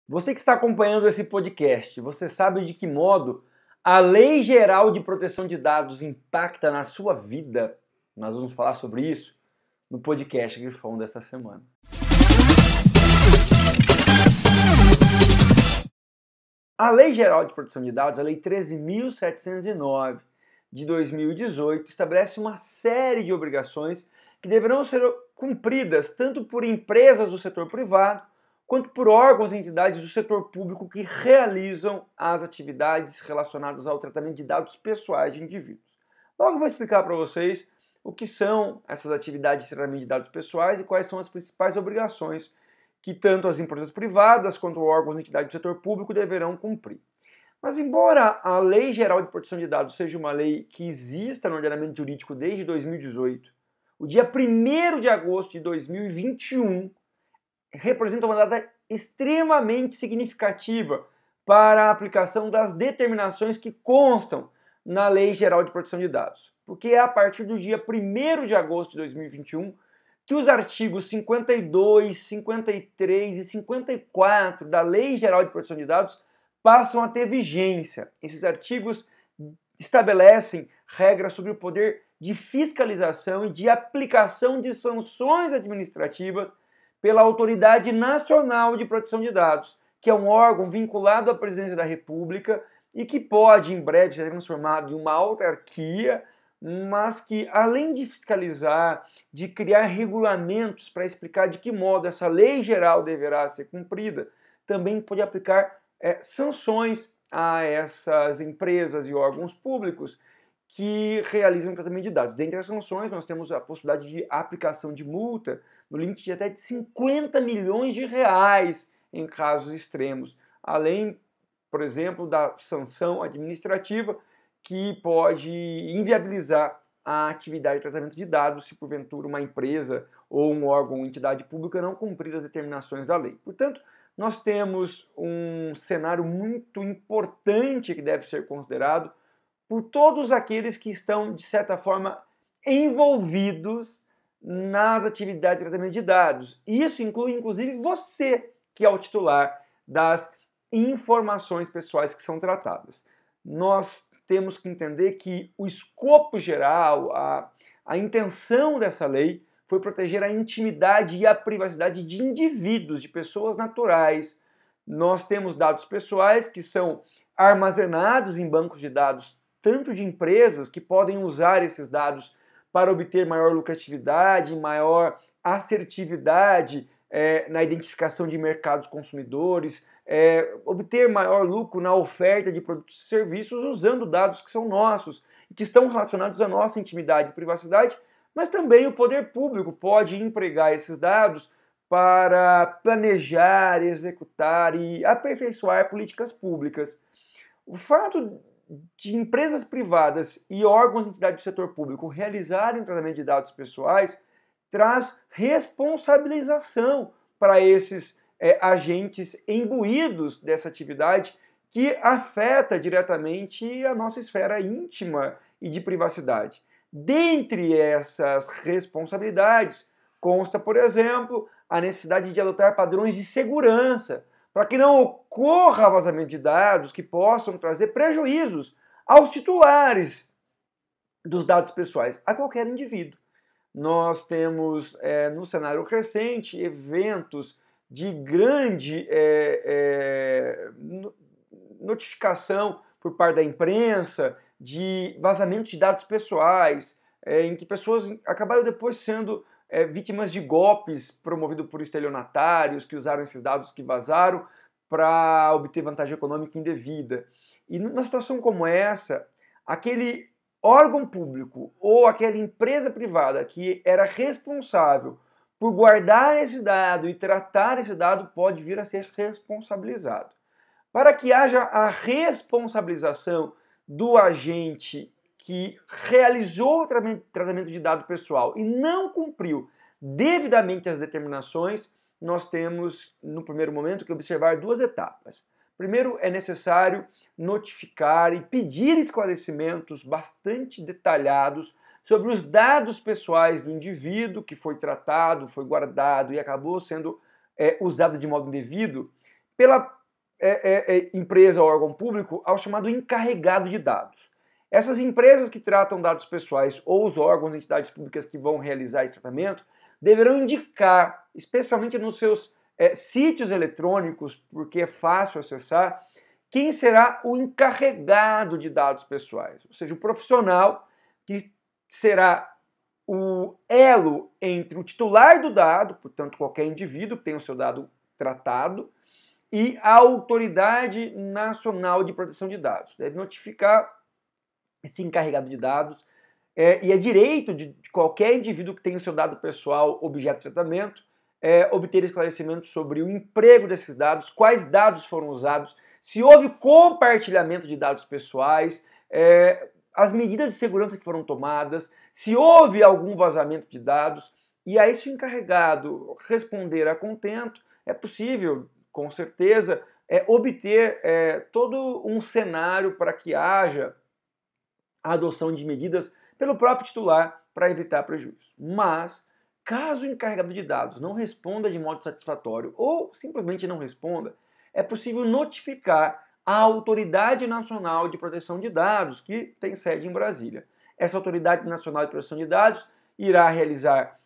Você que está acompanhando esse podcast, você sabe de que modo a Lei Geral de Proteção de Dados impacta na sua vida? Nós vamos falar sobre isso no podcast Grifão desta semana. A Lei Geral de Proteção de Dados, a Lei 13.709 de 2018, estabelece uma série de obrigações que deverão ser cumpridas tanto por empresas do setor privado quanto por órgãos e entidades do setor público que realizam as atividades relacionadas ao tratamento de dados pessoais de indivíduos. Logo eu vou explicar para vocês o que são essas atividades de tratamento de dados pessoais e quais são as principais obrigações que tanto as empresas privadas quanto órgãos e entidades do setor público deverão cumprir. Mas embora a Lei Geral de Proteção de Dados seja uma lei que exista no ordenamento jurídico desde 2018, o dia 1º de agosto de 2021 representa uma data extremamente significativa para a aplicação das determinações que constam na Lei Geral de Proteção de Dados. Porque é a partir do dia 1º de agosto de 2021 que os artigos 52, 53 e 54 da Lei Geral de Proteção de Dados passam a ter vigência. Esses artigos estabelecem regras sobre o poder de fiscalização e de aplicação de sanções administrativas pela Autoridade Nacional de Proteção de Dados, que é um órgão vinculado à Presidência da República e que pode, em breve, ser transformado em uma autarquia, mas que, além de fiscalizar, de criar regulamentos para explicar de que modo essa lei geral deverá ser cumprida, também pode aplicar sanções a essas empresas e órgãos públicos que realizam o tratamento de dados. Dentre as sanções, nós temos a possibilidade de aplicação de multa no limite de até de 50 milhões de reais em casos extremos, além, por exemplo, da sanção administrativa que pode inviabilizar a atividade de tratamento de dados se porventura uma empresa ou um órgão ou entidade pública não cumprir as determinações da lei. Portanto, nós temos um cenário muito importante que deve ser considerado por todos aqueles que estão, de certa forma, envolvidos nas atividades de tratamento de dados. Isso inclui, inclusive, você, que é o titular das informações pessoais que são tratadas. Nós temos que entender que o escopo geral, a intenção dessa lei foi proteger a intimidade e a privacidade de indivíduos, de pessoas naturais. Nós temos dados pessoais que são armazenados em bancos de dados, tanto de empresas que podem usar esses dados para obter maior lucratividade, maior assertividade na identificação de mercados consumidores, obter maior lucro na oferta de produtos e serviços usando dados que são nossos e que estão relacionados à nossa intimidade e privacidade, mas também o poder público pode empregar esses dados para planejar, executar e aperfeiçoar políticas públicas. O fato de empresas privadas e órgãos e entidades do setor público realizarem tratamento de dados pessoais traz responsabilização para esses agentes imbuídos dessa atividade que afeta diretamente a nossa esfera íntima e de privacidade. Dentre essas responsabilidades, consta, por exemplo, a necessidade de adotar padrões de segurança para que não ocorra vazamento de dados que possam trazer prejuízos aos titulares dos dados pessoais, a qualquer indivíduo. Nós temos, no cenário recente, eventos de grande notificação por parte da imprensa de vazamento de dados pessoais, em que pessoas acabaram depois sendo vítimas de golpes promovidos por estelionatários que usaram esses dados que vazaram para obter vantagem econômica indevida. E numa situação como essa, aquele órgão público ou aquela empresa privada que era responsável por guardar esse dado e tratar esse dado pode vir a ser responsabilizado. Para que haja a responsabilização do agente que realizou o tratamento de dado pessoal e não cumpriu devidamente as determinações, nós temos, no primeiro momento, que observar duas etapas. Primeiro, é necessário notificar e pedir esclarecimentos bastante detalhados sobre os dados pessoais do indivíduo que foi tratado, foi guardado e acabou sendo usado de modo indevido pela empresa ou órgão público ao chamado encarregado de dados. Essas empresas que tratam dados pessoais ou os órgãos e entidades públicas que vão realizar esse tratamento deverão indicar, especialmente nos seus sítios eletrônicos, porque é fácil acessar, quem será o encarregado de dados pessoais, ou seja, o profissional que será o elo entre o titular do dado, portanto qualquer indivíduo que tem o seu dado tratado, e a Autoridade Nacional de Proteção de Dados. Deve notificar esse encarregado de dados e é direito de qualquer indivíduo que tenha o seu dado pessoal objeto de tratamento obter esclarecimento sobre o emprego desses dados, quais dados foram usados, se houve compartilhamento de dados pessoais, as medidas de segurança que foram tomadas, se houve algum vazamento de dados, e aí se o encarregado responder a contento, é possível, com certeza, obter todo um cenário para que haja a adoção de medidas pelo próprio titular para evitar prejuízo. Mas, caso o encarregado de dados não responda de modo satisfatório ou simplesmente não responda, é possível notificar a Autoridade Nacional de Proteção de Dados, que tem sede em Brasília. Essa Autoridade Nacional de Proteção de Dados irá realizar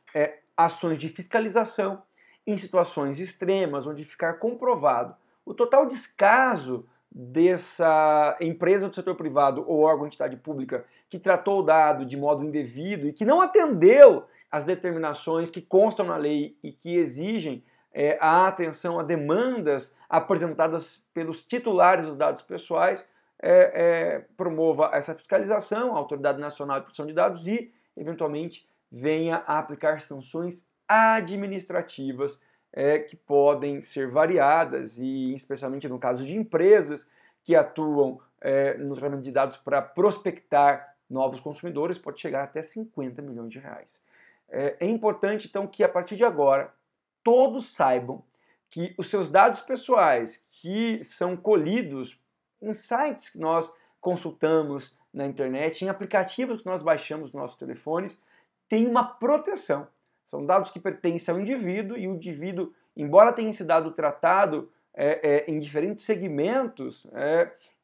ações de fiscalização em situações extremas, onde ficar comprovado o total descaso dessa empresa do setor privado ou órgão ou entidade pública que tratou o dado de modo indevido e que não atendeu às determinações que constam na lei e que exigem a atenção a demandas apresentadas pelos titulares dos dados pessoais, promova essa fiscalização, a Autoridade Nacional de Proteção de Dados e, eventualmente, venha a aplicar sanções administrativas que podem ser variadas e, especialmente no caso de empresas que atuam no tratamento de dados para prospectar novos consumidores, pode chegar até 50 milhões de reais. É importante, então, que a partir de agora todos saibam que os seus dados pessoais que são colhidos em sites que nós consultamos na internet, em aplicativos que nós baixamos nos nossos telefones, têm uma proteção. São dados que pertencem ao indivíduo e o indivíduo, embora tenha esse dado tratado em diferentes segmentos,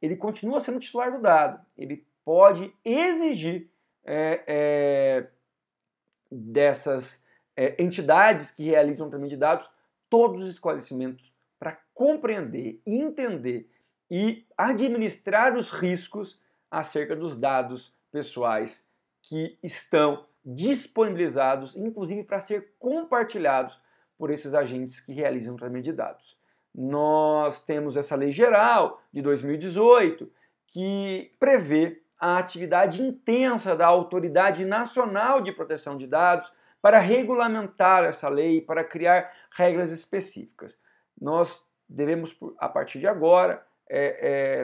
ele continua sendo titular do dado. Ele pode exigir dessas entidades que realizam o tratamento de dados todos os esclarecimentos para compreender, entender e administrar os riscos acerca dos dados pessoais que estão disponibilizados, inclusive para ser compartilhados por esses agentes que realizam o tratamento de dados. Nós temos essa lei geral de 2018 que prevê a atividade intensa da Autoridade Nacional de Proteção de Dados para regulamentar essa lei, para criar regras específicas. Nós devemos, a partir de agora,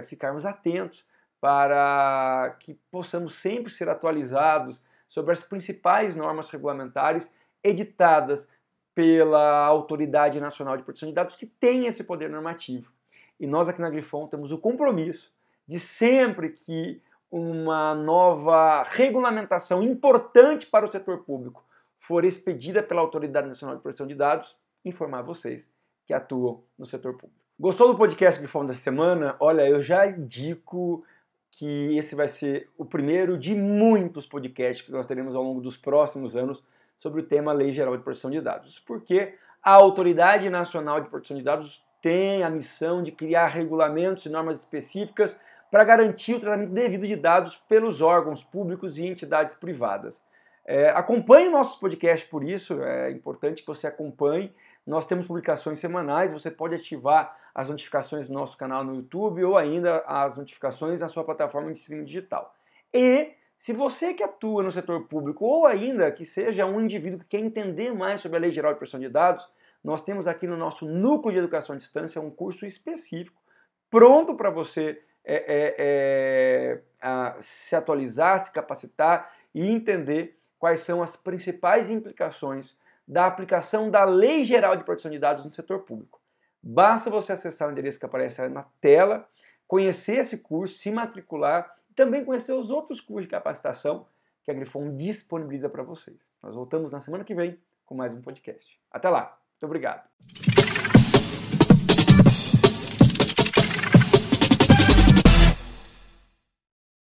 ficarmos atentos para que possamos sempre ser atualizados sobre as principais normas regulamentares editadas pela Autoridade Nacional de Proteção de Dados, que tem esse poder normativo. E nós aqui na Grifon temos o compromisso de sempre que uma nova regulamentação importante para o setor público for expedida pela Autoridade Nacional de Proteção de Dados, informar vocês que atuam no setor público. Gostou do podcast Grifon dessa semana? Olha, eu já indico que esse vai ser o primeiro de muitos podcasts que nós teremos ao longo dos próximos anos sobre o tema Lei Geral de Proteção de Dados. Porque a Autoridade Nacional de Proteção de Dados tem a missão de criar regulamentos e normas específicas para garantir o tratamento devido de dados pelos órgãos públicos e entidades privadas. Acompanhe nossos podcasts por isso, é importante que você acompanhe. Nós temos publicações semanais, você pode ativar as notificações do nosso canal no YouTube ou ainda as notificações na sua plataforma de streaming digital. E se você que atua no setor público ou ainda que seja um indivíduo que quer entender mais sobre a Lei Geral de Proteção de Dados, nós temos aqui no nosso Núcleo de Educação à Distância um curso específico pronto para você se atualizar, se capacitar e entender quais são as principais implicações da aplicação da Lei Geral de Proteção de Dados no setor público. Basta você acessar o endereço que aparece aí na tela, conhecer esse curso, se matricular e também conhecer os outros cursos de capacitação que a Grifon disponibiliza para vocês. Nós voltamos na semana que vem com mais um podcast. Até lá. Muito obrigado.